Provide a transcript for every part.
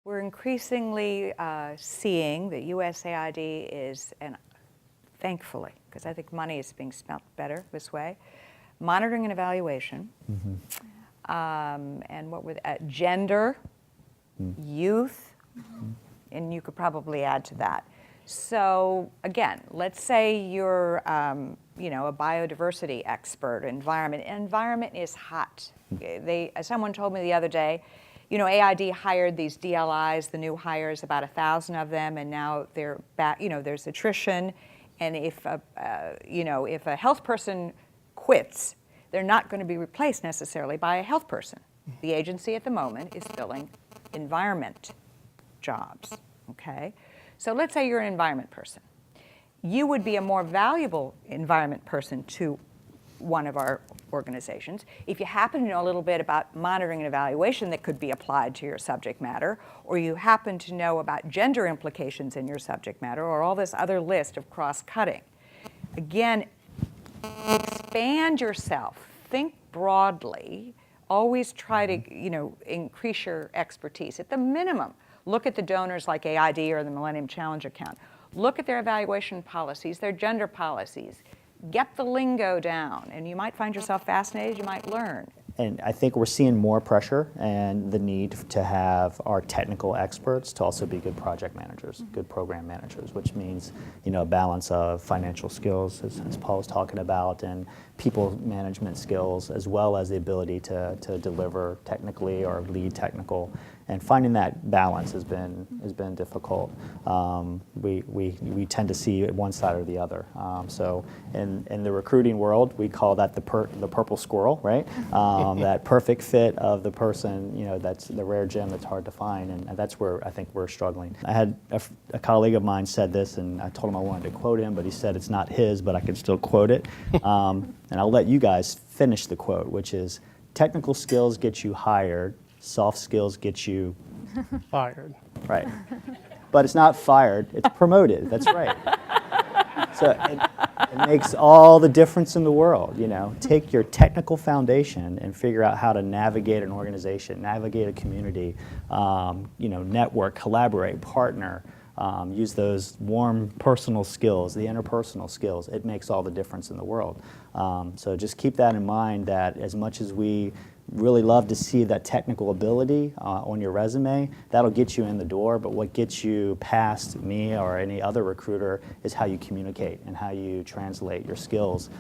We're increasingly seeing that USAID is, and thankfully, because I think money is being spent better this way, monitoring and evaluation, and what with gender, youth, and you could probably add to that. So again, let's say you're, a biodiversity expert, environment. Environment is hot. Someone told me the other day, AID hired these DLIs, the new hires, about 1,000 of them, and now they're back. There's attrition, and if a health person quits, they're not going to be replaced necessarily by a health person. The agency at the moment is filling environment jobs. Okay, so let's say you're an environment person. You would be a more valuable environment person to one of our organizations if you happen to know a little bit about monitoring and evaluation that could be applied to your subject matter, or you happen to know about gender implications in your subject matter, or all this other list of cross-cutting. Again, expand yourself, think broadly, always try to increase your expertise. At the minimum, look at the donors like AID or the Millennium Challenge Account. Look at their evaluation policies, their gender policies. Get the lingo down, and you might find yourself fascinated, you might learn. And I think we're seeing more pressure and the need to have our technical experts to also be good project managers, good program managers, which means, a balance of financial skills, as Paul was talking about, and people management skills, as well as the ability to deliver technically or lead technical. And finding that balance has been difficult. We tend to see one side or the other. So in the recruiting world, we call that the purple squirrel, right? That perfect fit of the person, that's the rare gem that's hard to find, and that's where I think we're struggling. I had a colleague of mine said this, and I told him I wanted to quote him, but he said it's not his, but I can still quote it. And I'll let you guys finish the quote, which is, technical skills get you hired, soft skills get you fired. Right. But it's not fired, it's promoted. That's right. So it makes all the difference in the world. Take your technical foundation and figure out how to navigate an organization, navigate a community, network, collaborate, partner. Use those warm personal skills, the interpersonal skills. It makes all the difference in the world. So just keep that in mind, that as much as we really love to see that technical ability on your resume, that'll get you in the door, but what gets you past me or any other recruiter is how you communicate and how you translate your skills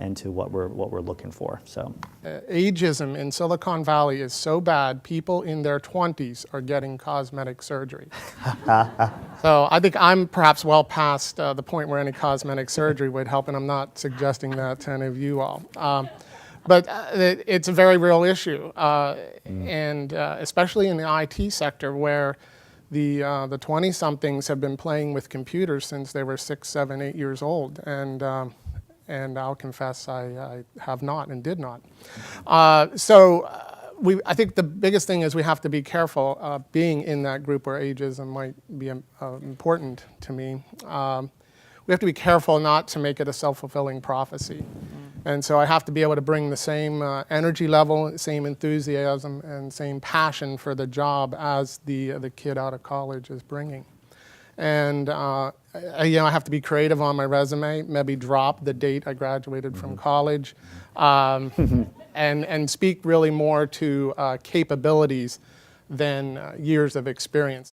into what we're looking for. So, ageism in Silicon Valley is so bad, people in their 20s are getting cosmetic surgery. So I think I'm perhaps well past the point where any cosmetic surgery would help, and I'm not suggesting that to any of you all. But it's a very real issue, and especially in the IT sector, where the 20-somethings have been playing with computers since they were 6, 7, 8 years old, and I'll confess I have not and did not. I think the biggest thing is we have to be careful being in that group where ageism might be important to me. We have to be careful not to make it a self-fulfilling prophecy. And so I have to be able to bring the same energy level, same enthusiasm, and same passion for the job as the kid out of college is bringing. And I have to be creative on my resume, maybe drop the date I graduated from college, and speak really more to capabilities than years of experience.